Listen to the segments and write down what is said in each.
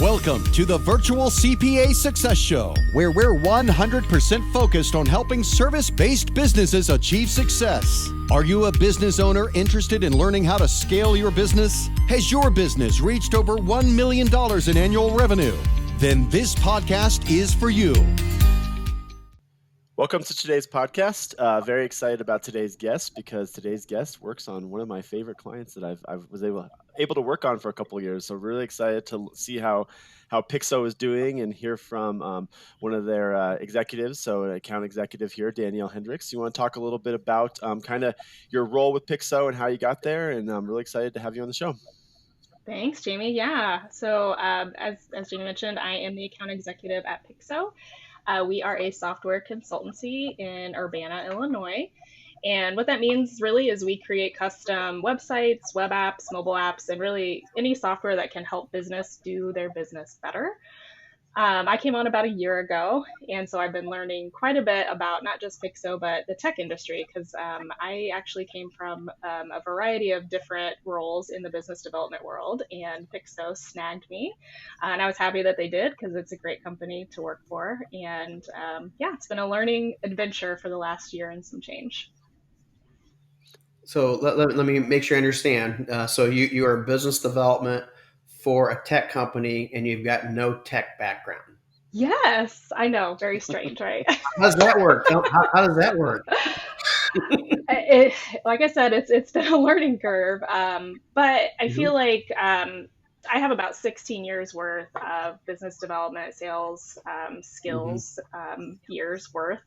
Welcome to the Virtual CPA Success Show, where we're 100% focused on helping service-based businesses achieve success. Are you a business owner interested in learning how to scale your business? Has your business reached over $1 million in annual revenue? Then this podcast is for you. Welcome to today's podcast. Very excited about today's guest because today's guest works on one of my favorite clients that I was able to work on for a couple of years. So really excited to see how Pixo is doing and hear from one of their executives. So an account executive here, Danielle Hendricks. You want to talk a little bit about kind of your role with Pixo and how you got there? And I'm really excited to have you on the show. Thanks, Jamie. Yeah. So as Jamie mentioned, I am the account executive at Pixo. We are a software consultancy in Urbana, Illinois. And what that means really is we create custom websites, web apps, mobile apps, and really any software that can help business do their business better. I came on about a year ago, and so I've been learning quite a bit about not just Pixo, but the tech industry, because I actually came from a variety of different roles in the business development world, and Pixo snagged me. And I was happy that they did, because it's a great company to work for. And it's been a learning adventure for the last year and some change. So let me make sure I understand. So you are business development for a tech company and you've got no tech background. Yes, I know. Very strange, right? How does that work? How does that work? Like I said, it's been a learning curve. But I feel like I have about 16 years worth of business development, sales, skills, years worth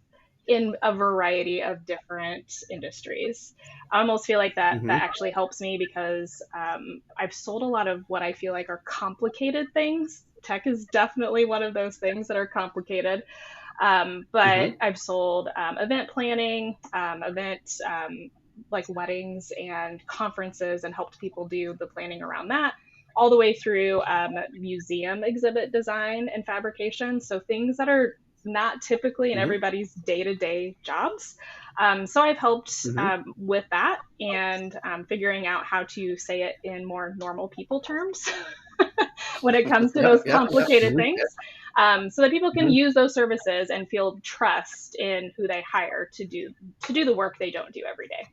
in a variety of different industries. I almost feel like that actually helps me because I've sold a lot of what I feel like are complicated things. Tech is definitely one of those things that are complicated. But I've sold event planning, like weddings and conferences, and helped people do the planning around that, all the way through museum exhibit design and fabrication. So things that are not typically in everybody's day-to-day jobs. So I've helped with that and figuring out how to say it in more normal people terms when it comes to those complicated things, so that people can use those services and feel trust in who they hire to do the work they don't do every day.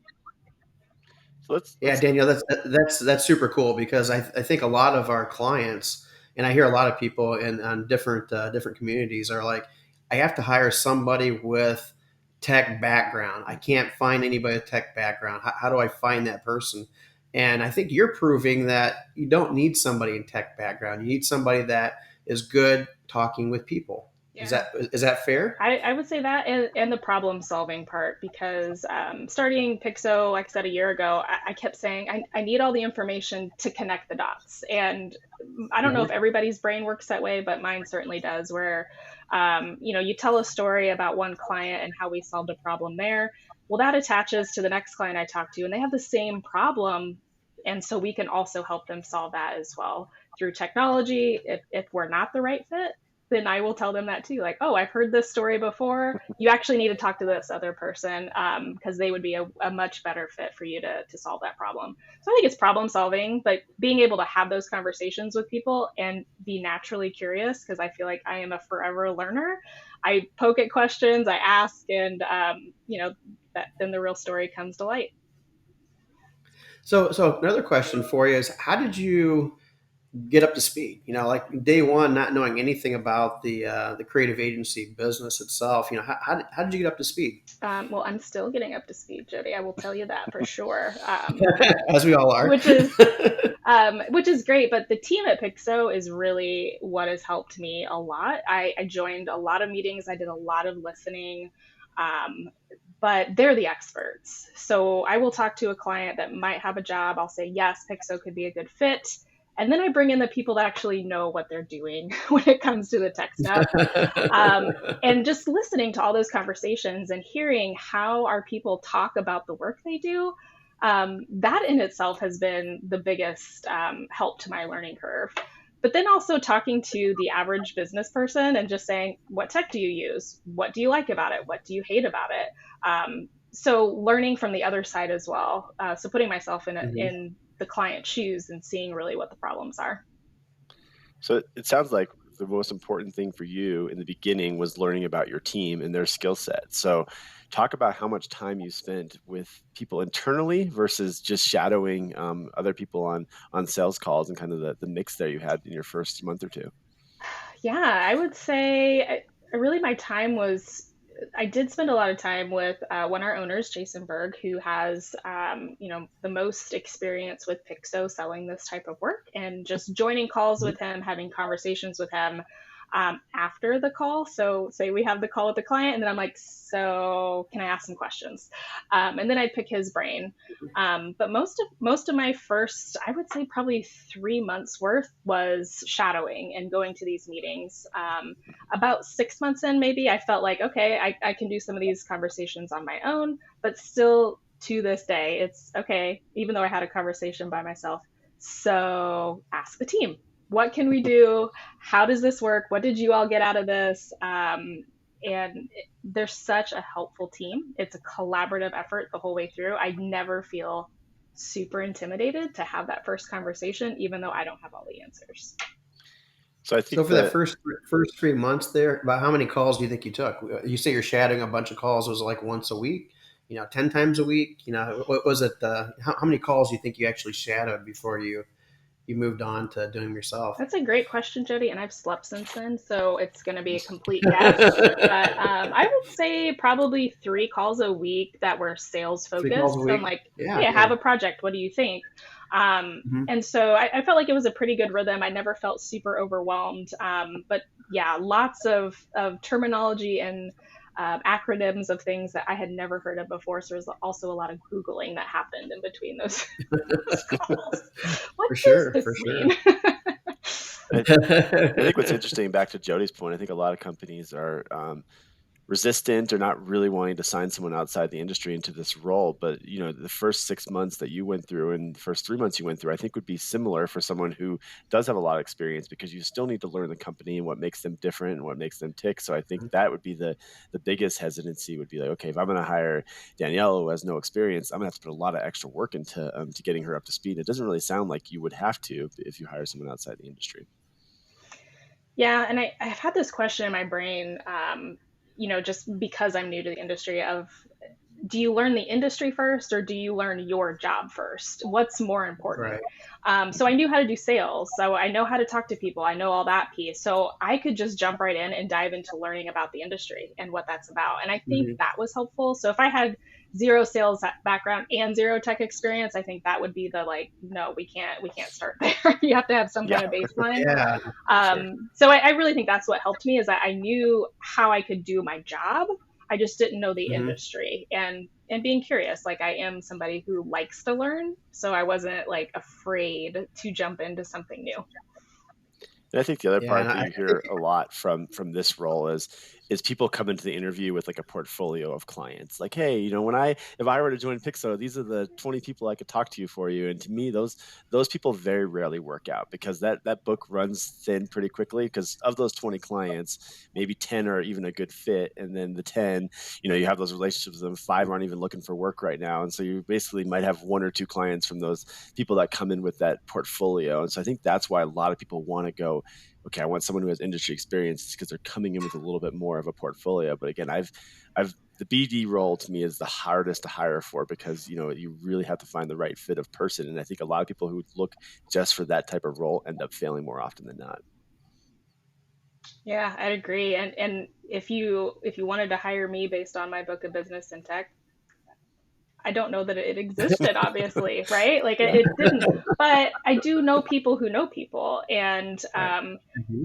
Danielle, that's super cool because I think a lot of our clients, and I hear a lot of people on different communities are like, I have to hire somebody with tech background. I can't find anybody with tech background. How do I find that person? And I think you're proving that you don't need somebody in tech background. You need somebody that is good talking with people. Yeah. Is that fair? I would say that and the problem solving part, because starting Pixo, like I said, a year ago, I kept saying, I need all the information to connect the dots. And I don't know if everybody's brain works that way, but mine certainly does, where, you tell a story about one client and how we solved a problem there. Well, that attaches to the next client I talk to, and they have the same problem. And so we can also help them solve that as well through technology. If we're not the right fit, then I will tell them that too. Like, oh, I've heard this story before. You actually need to talk to this other person because they would be a much better fit for you to solve that problem. So I think it's problem solving, but being able to have those conversations with people and be naturally curious, because I feel like I am a forever learner. I poke at questions, I ask, and then the real story comes to light. So another question for you is, how did you get up to speed? Like day one, not knowing anything about the creative agency business itself. How did you get up to speed? Well, I'm still getting up to speed, Jody. I will tell you that for sure. As we all are. Which is great. But the team at Pixo is really what has helped me a lot. I joined a lot of meetings. I did a lot of listening. But they're the experts. So I will talk to a client that might have a job. I'll say, yes, Pixo could be a good fit. And then I bring in the people that actually know what they're doing when it comes to the tech stuff. And just listening to all those conversations and hearing how our people talk about the work they do, that in itself has been the biggest help to my learning curve. But then also talking to the average business person and just saying, what tech do you use? What do you like about it? What do you hate about it? So learning from the other side as well. So putting myself in the client's shoes and seeing really what the problems are. So it sounds like the most important thing for you in the beginning was learning about your team and their skill set. So talk about how much time you spent with people internally versus just shadowing other people on sales calls, and kind of the mix there you had in your first month or two. Yeah, I would say really my time was, I did spend a lot of time with one of our owners, Jason Berg, who has, the most experience with Pixo selling this type of work, and just joining calls with him, having conversations with him after the call. So say we have the call with the client, and then I'm like, so can I ask some questions? And then I'd pick his brain. But most of my first, I would say probably 3 months worth, was shadowing and going to these meetings. About 6 months in, maybe I felt like, okay, I can do some of these conversations on my own, but still to this day, it's okay, even though I had a conversation by myself. So ask the team, what can we do? How does this work? What did you all get out of this? And they're such a helpful team. It's a collaborative effort the whole way through. I never feel super intimidated to have that first conversation, even though I don't have all the answers. So I So think for that that first 3 months there, about how many calls do you think you took? You say you're shadowing a bunch of calls. Was it like once a week? 10 times a week? What was it? How many calls do you think you actually shadowed before you moved on to doing them yourself? That's a great question, Jody, and I've slept since then, so it's going to be a complete guess. But I would say probably 3 calls a week that were sales 3 calls a focused. So I'm week? like, Yeah, hey, I have good. a project. What do you think? Mhm. And so I felt like it was a pretty good rhythm. I never felt super overwhelmed. But yeah, lots of terminology and acronyms of things that I had never heard of before. So there's also a lot of Googling that happened in between those, those calls. What For does sure, for this mean? sure. I think what's interesting, back to Jody's point, I think a lot of companies are resistant or not really wanting to sign someone outside the industry into this role. But the first 6 months that you went through and the first 3 months you went through, I think would be similar for someone who does have a lot of experience, because you still need to learn the company and what makes them different and what makes them tick. So I think that would be the biggest hesitancy, would be like, okay, if I'm going to hire Danielle who has no experience, I'm going to have to put a lot of extra work into to getting her up to speed. It doesn't really sound like you would have to if you hire someone outside the industry. Yeah, and I've had this question in my brain, just because I'm new to the industry, of do you learn the industry first or do you learn your job first? What's more important? Right. So I knew how to do sales. So I know how to talk to people. I know all that piece. So I could just jump right in and dive into learning about the industry and what that's about. And I think Mhm. that was helpful. So if I had zero sales background and zero tech experience, I think that would be the, like, no, we can't start there. You have to have some Yeah. kind of baseline. Yeah, for sure. So I really think that's what helped me, is that I knew how I could do my job. I just didn't know the Mhm. industry, and being curious. Like, I am somebody who likes to learn, so I wasn't like afraid to jump into something new. And I think the other Yeah, and part that I you think hear a lot from this role is people come into the interview with like a portfolio of clients. Like, hey, if I were to join Pixo, these are the 20 people I could talk to you for you. And to me, those people very rarely work out, because that book runs thin pretty quickly. Because of those 20 clients, maybe 10 are even a good fit, and then the 10, you have those relationships with them. 5 aren't even looking for work right now, and so you basically might have 1 or 2 clients from those people that come in with that portfolio. And so I think that's why a lot of people want to go, okay, I want someone who has industry experience, because they're coming in with a little bit more of a portfolio. But again, I've the BD role to me is the hardest to hire for, because you really have to find the right fit of person. And I think a lot of people who look just for that type of role end up failing more often than not. Yeah, I'd agree. And if you wanted to hire me based on my book of business in tech, I don't know that it existed, obviously, right? Like, yeah. it didn't. But I do know people who know people, and Right.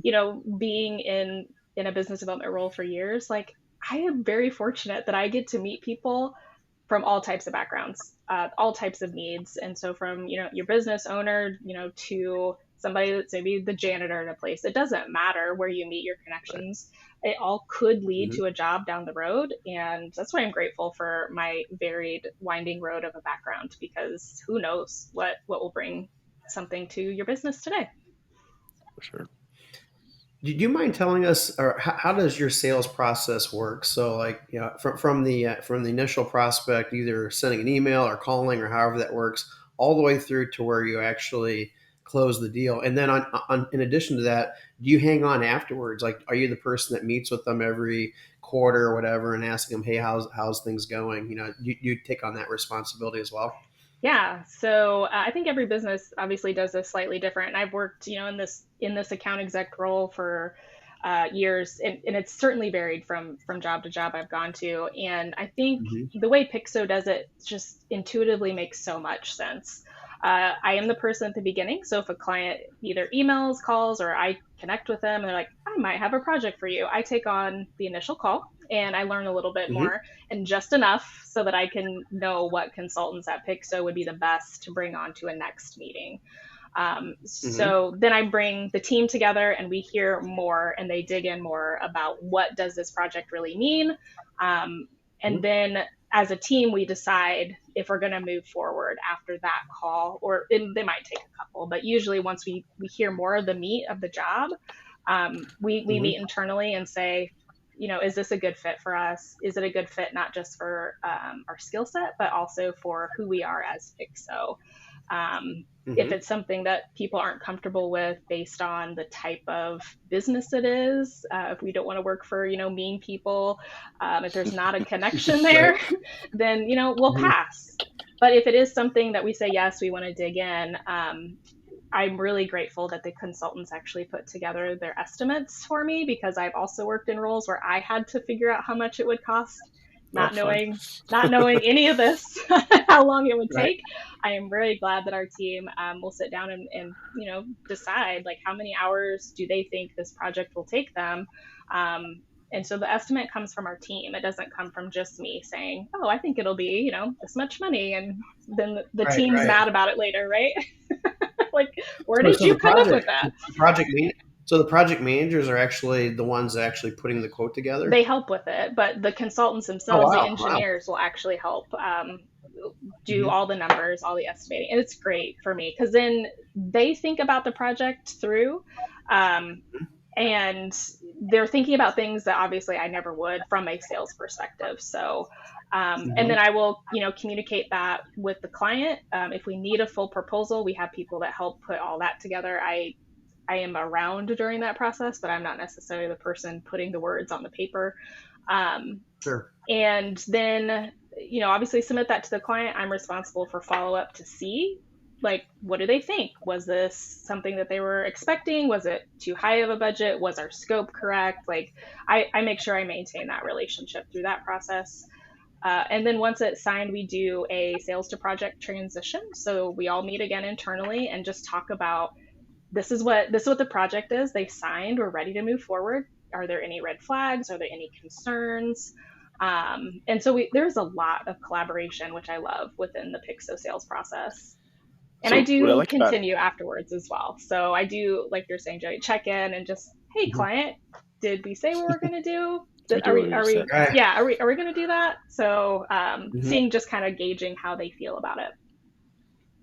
Mhm. being in a business development role for years, like, I am very fortunate that I get to meet people from all types of backgrounds, all types of needs. And so from, your business owner, to somebody that's maybe the janitor in a place, it doesn't matter where you meet your Right. connections. It all could lead Mhm. to a job down the road. And that's why I'm grateful for my varied, winding road of a background, because who knows what will bring something to your business today. For sure. Do you mind telling us, or how does your sales process work? So, like, from the initial prospect, either sending an email or calling or however that works, all the way through to where you actually close the deal. And then in addition to that, do you hang on afterwards? Like, are you the person that meets with them every quarter or whatever and asking them, hey, how's things going? You take on that responsibility as well. Yeah. So I think every business obviously does this slightly different. And I've worked, in this account exec role for years, and it's certainly varied from job to job I've gone to. And I think the way Pixo does it just intuitively makes so much sense. I am the person at the beginning. So if a client either emails, calls, or I connect with them and they're like, I might have a project for you, I take on the initial call and I learn a little bit more and just enough so that I can know what consultants at Pixo would be the best to bring on to a next meeting. So then I bring the team together and we hear more and they dig in more about what does this project really mean. And then as a team, we decide if we're going to move forward after that call, or they might take a couple, but usually once we hear more of the meat of the job, we meet internally and say, is this a good fit for us? Is it a good fit, not just for our skill set, but also for who we are as Pixo? If it's something that people aren't comfortable with based on the type of business it is, if we don't want to work for, mean people, if there's not a connection there, then, we'll pass. But if it is something that we say, yes, we want to dig in, I'm really grateful that the consultants actually put together their estimates for me, because I've also worked in roles where I had to figure out how much it would cost. Not knowing any of this, how long it would take. I am very glad that our team will sit down and decide like how many hours do they think this project will take them. And so the estimate comes from our team. It doesn't come from just me saying, oh, I think it'll be, this much money. And then the team's mad about it later, right? Like, where did you come up with that? So the project managers are actually the ones actually putting the quote together? They help with it, but the consultants themselves, the engineers will actually help do all the numbers, all the estimating. And it's great for me because then they think about the project through and they're thinking about things that obviously I never would from a sales perspective. So, and then I will, communicate that with the client. If we need a full proposal, we have people that help put all that together. I am around during that process, but I'm not necessarily the person putting the words on the paper. Sure. And then, obviously submit that to the client. I'm responsible for follow-up to see, like, what do they think? Was this something that they were expecting? Was it too high of a budget? Was our scope correct? Like, I make sure I maintain that relationship through that process. And then once it's signed, we do a sales to project transition. So we all meet again internally and just talk about, this is what the project is. They signed. We're ready to move forward. Are there any red flags? Are there any concerns? And so there's a lot of collaboration, which I love within the Pixo sales process. And so I do continue afterwards as well. So I do, like you're saying, Jody, check in and just, hey, client, did we say what we're going to do? Are we going to do that? So seeing, just kind of gauging how they feel about it.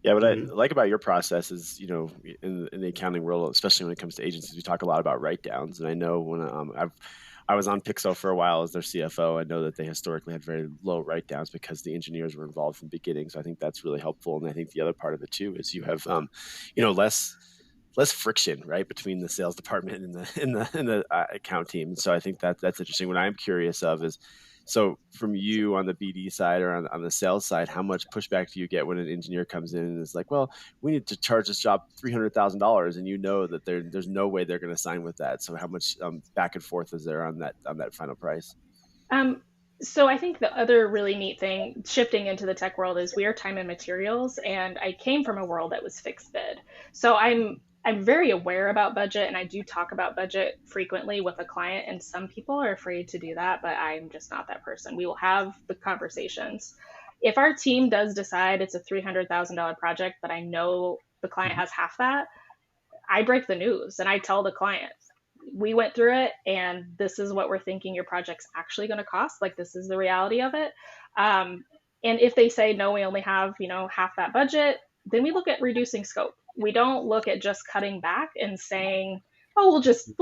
Yeah, what I like about your process is, in the accounting world, especially when it comes to agencies, we talk a lot about write-downs. And I know when I was on Pixo for a while as their CFO, I know that they historically had very low write-downs because the engineers were involved from the beginning. So I think that's really helpful. And I think the other part of it too is you have, less friction, right, between the sales department and the account team. So I think that's interesting. What I'm curious of is, so from you on the BD side or on the sales side, how much pushback do you get when an engineer comes in and is like, well, we need to charge this job $300,000, and that there's no way they're going to sign with that. So how much back and forth is there on that final price? So I think the other really neat thing shifting into the tech world is we are time and materials, and I came from a world that was fixed bid. So I'm very aware about budget, and I do talk about budget frequently with a client, and some people are afraid to do that, but I'm just not that person. We will have the conversations. If our team does decide it's a $300,000 project, but I know the client has half that, I break the news and I tell the client, we went through it and this is what we're thinking your project's actually going to cost. Like, this is the reality of it. And if they say, no, we only have, half that budget, then we look at reducing scope. We don't look at just cutting back and saying, oh, we'll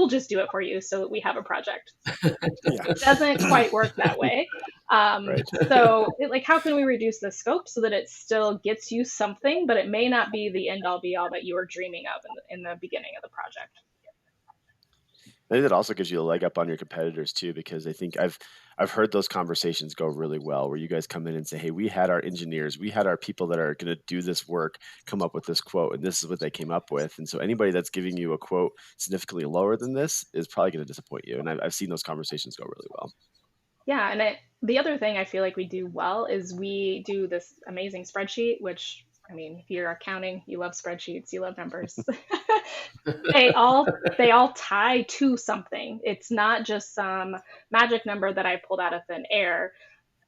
just do it for you so that we have a project. It doesn't quite work that way. Right. So like, how can we reduce the scope so that it still gets you something, but it may not be the end all be all that you were dreaming of in the beginning of the project? I think that also gives you a leg up on your competitors too, because I think I've heard those conversations go really well, where you guys come in and say, "Hey, we had our engineers, we had our people that are going to do this work, come up with this quote, and this is what they came up with." And so anybody that's giving you a quote significantly lower than this is probably going to disappoint you. And I've seen those conversations go really well. Yeah, and the other thing I feel like we do well is we do this amazing spreadsheet, which, I mean, if you're accounting, you love spreadsheets, you love numbers. They all tie to something. It's not just some magic number that I pulled out of thin air.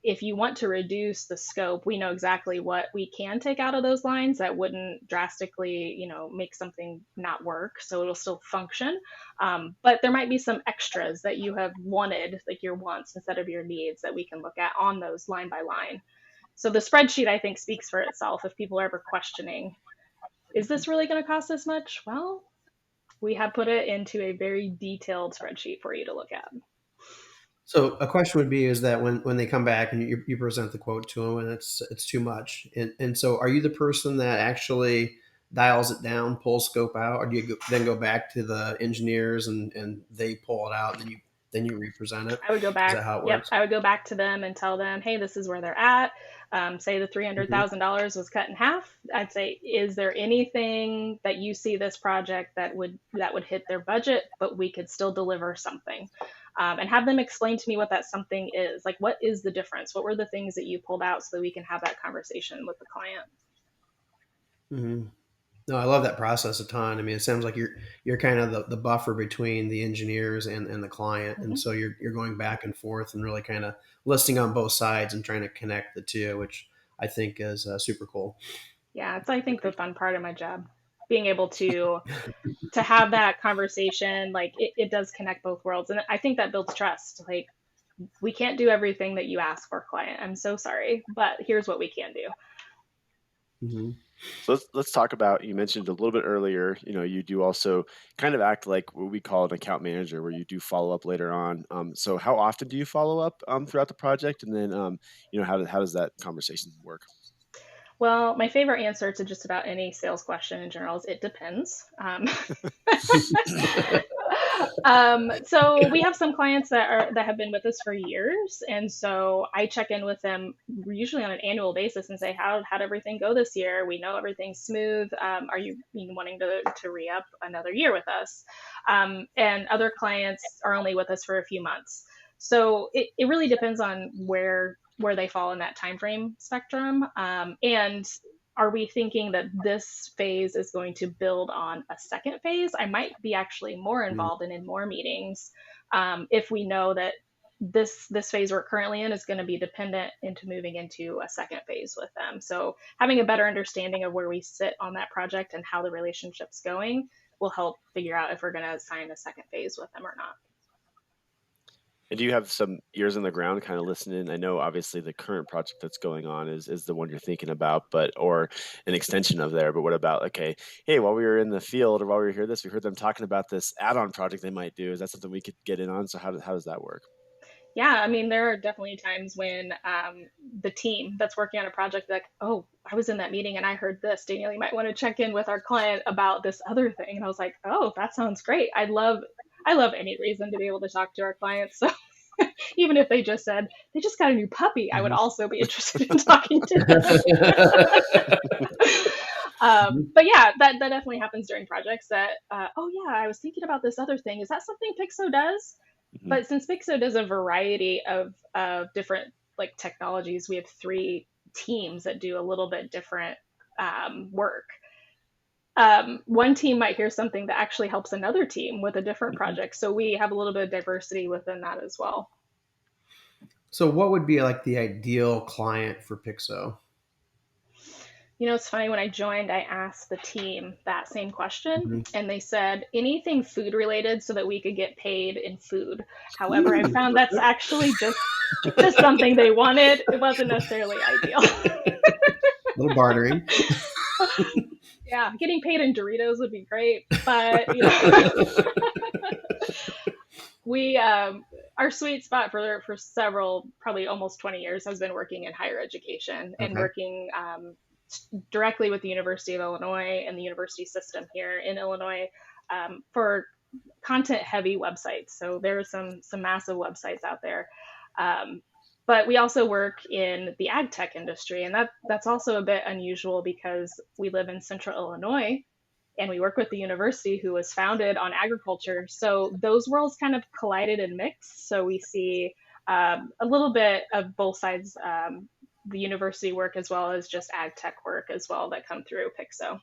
If you want to reduce the scope, we know exactly what we can take out of those lines that wouldn't drastically, make something not work. So it'll still function. But there might be some extras that you have wanted, like your wants instead of your needs, that we can look at on those line by line. So the spreadsheet, I think, speaks for itself. If people are ever questioning, is this really going to cost this much? Well, we have put it into a very detailed spreadsheet for you to look at. So a question would be, is that when they come back and you present the quote to them and it's too much. And so are you the person that actually dials it down, pulls scope out, or do you then go back to the engineers and they pull it out and then you represent it? I would go back. Is that how it Yep. works? I would go back to them and tell them, hey, this is where they're at. Say the $300,000 was cut in half. I'd say, is there anything that you see this project that would hit their budget, but we could still deliver something? And have them explain to me what that something is. Like, what is the difference? What were the things that you pulled out so that we can have that conversation with the client? Mm-hmm. No, I love that process a ton. I mean, it sounds like you're kind of the buffer between the engineers and the client, and so you're going back and forth and really kind of listening on both sides and trying to connect the two, which I think is super cool. Yeah, it's, I think, the fun part of my job, being able to have that conversation. Like, it does connect both worlds, and I think that builds trust. Like, we can't do everything that you ask for, client. I'm so sorry, but here's what we can do. Mm-hmm. So let's talk about, you mentioned a little bit earlier, you do also kind of act like what we call an account manager, where you do follow up later on. So how often do you follow up throughout the project? And then, how does that conversation work? Well, my favorite answer to just about any sales question in general is it depends. So we have some clients that have been with us for years, and so I check in with them usually on an annual basis and say, how'd everything go this year? We know everything's smooth. Are you wanting to re-up another year with us? And other clients are only with us for a few months. So it really depends on where they fall in that time frame spectrum. And are we thinking that this phase is going to build on a second phase? I might be actually more involved and in more meetings if we know that this phase we're currently in is going to be dependent into moving into a second phase with them. So having a better understanding of where we sit on that project and how the relationship's going will help figure out if we're going to sign a second phase with them or not. And do you have some ears on the ground kind of listening? I know obviously the current project that's going on is the one you're thinking about, or an extension of there. But what about, okay, hey, while we were in the field or while we were here, we heard them talking about this add-on project they might do. Is that something we could get in on? So how does that work? Yeah, I mean, there are definitely times when the team that's working on a project, like, oh, I was in that meeting and I heard this. Danielle, you might want to check in with our client about this other thing. And I was like, oh, that sounds great. I love any reason to be able to talk to our clients. So even if they just said they just got a new puppy, I would also be interested in talking to them. But yeah, that definitely happens during projects that, oh yeah, I was thinking about this other thing. Is that something Pixo does? Mm-hmm. But since Pixo does a variety of different like technologies, we have 3 teams that do a little bit different work. One team might hear something that actually helps another team with a different project. So we have a little bit of diversity within that as well. So what would be like the ideal client for Pixo? It's funny, when I joined, I asked the team that same question, and they said anything food related so that we could get paid in food. However, I found that's actually just something they wanted. It wasn't necessarily ideal. A little bartering. Yeah, getting paid in Doritos would be great, but our sweet spot for several, probably almost 20 years, has been working in higher education and Okay. working directly with the University of Illinois and the university system here in Illinois for content heavy websites. So there are some massive websites out there. But we also work in the ag tech industry, and that's also a bit unusual because we live in central Illinois and we work with the university who was founded on agriculture. So those worlds kind of collided and mixed. So we see a little bit of both sides, the university work as well as just ag tech work as well that come through Pixo.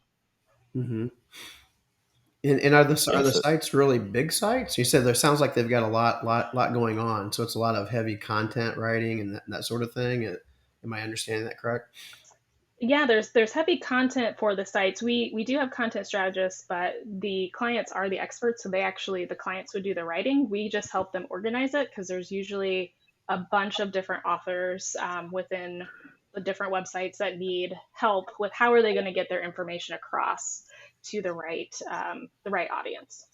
Mm-hmm. And are the Yes. sites really big sites? You said there sounds like they've got a lot going on. So it's a lot of heavy content writing and that sort of thing. Am I understanding that correct? Yeah, there's heavy content for the sites. We do have content strategists, but the clients are the experts, so the clients would do the writing. We just help them organize it because there's usually a bunch of different authors within the different websites that need help with how are they going to get their information across to the right audience.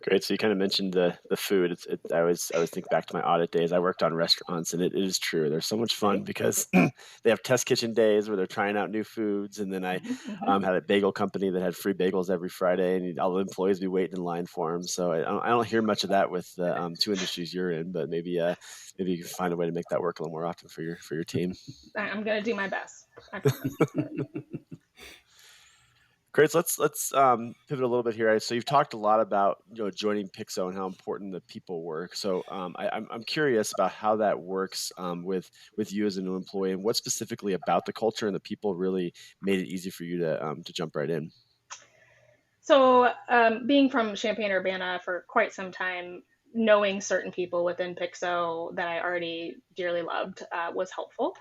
Great. So you kind of mentioned the food. I always think back to my audit days. I worked on restaurants, and it is true. They're so much fun because they have test kitchen days where they're trying out new foods. And then I had a bagel company that had free bagels every Friday, and all the employees be waiting in line for them. So I don't hear much of that with the two industries you're in, but maybe you can find a way to make that work a little more often for your team. I'm going to do my best. I promise. Great. So let's pivot a little bit here. So you've talked a lot about joining Pixo and how important the people work. So I'm curious about how that works with you as a new employee, and what specifically about the culture and the people really made it easy for you to jump right in. So being from Champaign-Urbana for quite some time, knowing certain people within Pixo that I already dearly loved was helpful.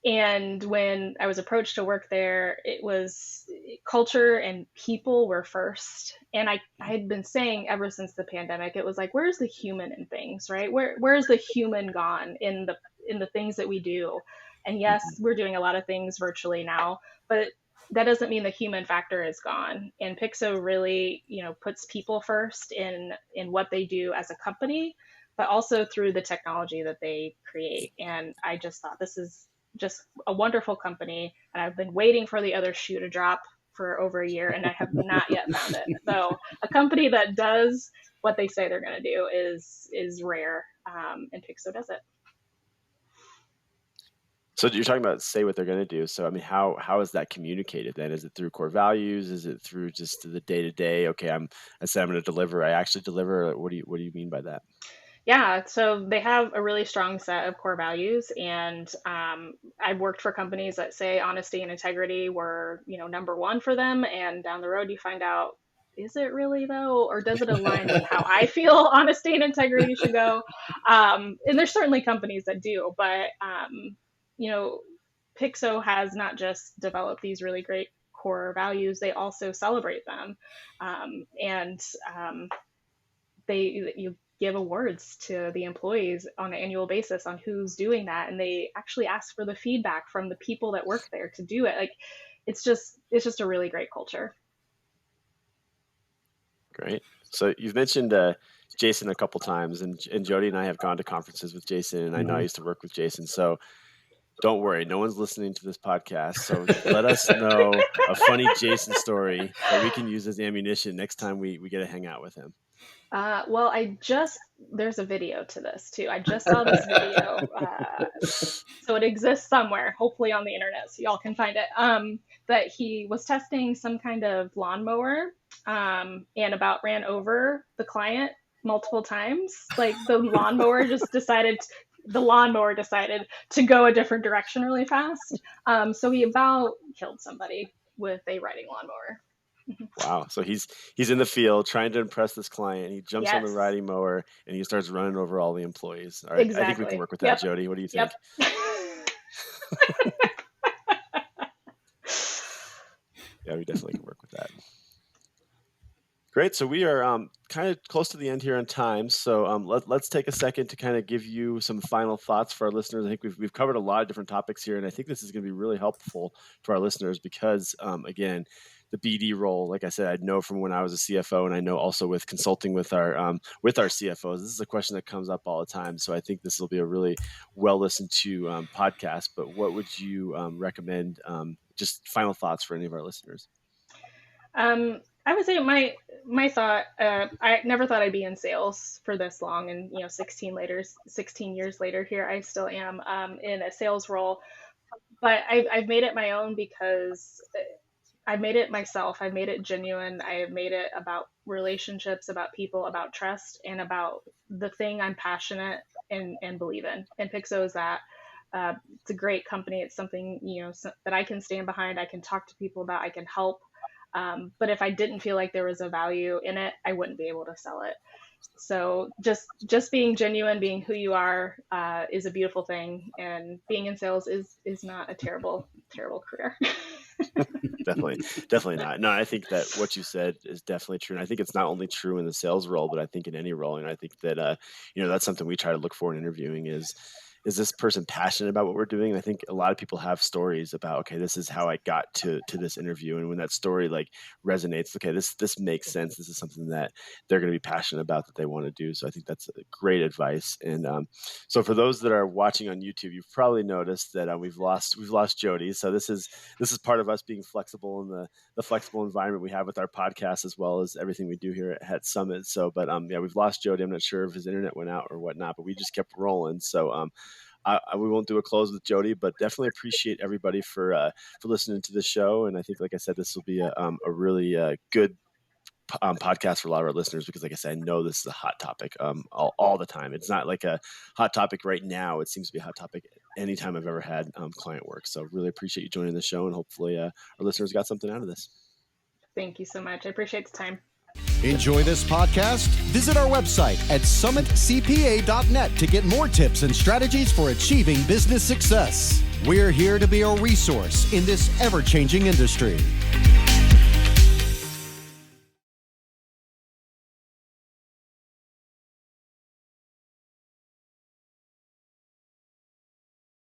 And when I was approached to work there, it was culture and people were first. And I had been saying ever since the pandemic, it was like, where's the human in things, right? Where's the human gone in the things that we do? And yes, we're doing a lot of things virtually now, but that doesn't mean the human factor is gone. And Pixo really, puts people first in what they do as a company, but also through the technology that they create. And I just thought this is just a wonderful company, and I've been waiting for the other shoe to drop for over a year, and I have not yet found it. So a company that does what they say they're going to do is rare, and Pixo does it. So you're talking about say what they're going to do. So I mean, how is that communicated then? Is it through core values? Is it through just the day to day? Okay, I said I'm going to deliver. I actually deliver. What do you mean by that? Yeah, so they have a really strong set of core values, and I've worked for companies that say honesty and integrity were, number one for them, and down the road you find out, is it really though, or does it align with how I feel honesty and integrity should go? And there's certainly companies that do, but Pixo has not just developed these really great core values; they also celebrate them, and you give awards to the employees on an annual basis on who's doing that, and they actually ask for the feedback from the people that work there to do it. Like it's just a really great culture. Great. So you've mentioned Jason a couple times, and Jody and I have gone to conferences with Jason, and I know I used to work with Jason. So don't worry, no one's listening to this podcast. So let us know a funny Jason story that we can use as ammunition next time we get to hang out with him. Well, there's a video to this too. I just saw this video. So it exists somewhere, hopefully on the internet, so y'all can find it. That he was testing some kind of lawnmower and about ran over the client multiple times. Like the lawnmower decided to go a different direction really fast. So he about killed somebody with a riding lawnmower. Wow. So he's in the field trying to impress this client. He jumps on the Yes. riding mower and he starts running over all the employees. All right. Exactly. I think we can work with that, Jody. What do you think? Yep. Yeah, we definitely can work with that. Great. So we are kind of close to the end here on time. So let's take a second to kind of give you some final thoughts for our listeners. I think we've covered a lot of different topics here, and I think this is going to be really helpful to our listeners because, again, BD role. Like I said, I know from when I was a CFO, and I know also with consulting with our CFOs, this is a question that comes up all the time. So I think this will be a really well listened to podcast. But what would you recommend? Just final thoughts for any of our listeners. I would say my thought. I never thought I'd be in sales for this long, and 16 years later, here I still am in a sales role. But I've made it my own because I've made it myself. I've made it genuine. I have made it about relationships, about people, about trust, and about the thing I'm passionate and believe in. And Pixo is that. It's a great company. It's something that I can stand behind. I can talk to people about. I can help. But if I didn't feel like there was a value in it, I wouldn't be able to sell it. So just being genuine, being who you are, is a beautiful thing. And being in sales is not a terrible career. Definitely not. No, I think that what you said is definitely true. And I think it's not only true in the sales role, but I think in any role. And I think that, that's something we try to look for in interviewing is this person passionate about what we're doing? And I think a lot of people have stories about, okay, this is how I got to this interview. And when that story like resonates, okay, this makes sense. This is something that they're going to be passionate about, that they want to do. So I think that's great advice. And so for those that are watching on YouTube, you've probably noticed that we've lost Jody. So this is part of us being flexible in the flexible environment we have with our podcast, as well as everything we do here at Het Summit. So, but we've lost Jody. I'm not sure if his internet went out or whatnot, but we just kept rolling. So we won't do a close with Jody, but definitely appreciate everybody for listening to the show. And I think, like I said, this will be a really good podcast for a lot of our listeners, because like I said, I know this is a hot topic all the time. It's not like a hot topic right now. It seems to be a hot topic anytime I've ever had client work. So really appreciate you joining the show, and hopefully our listeners got something out of this. Thank you so much. I appreciate the time. Enjoy this podcast? Visit our website at summitcpa.net to get more tips and strategies for achieving business success. We're here to be a resource in this ever-changing industry.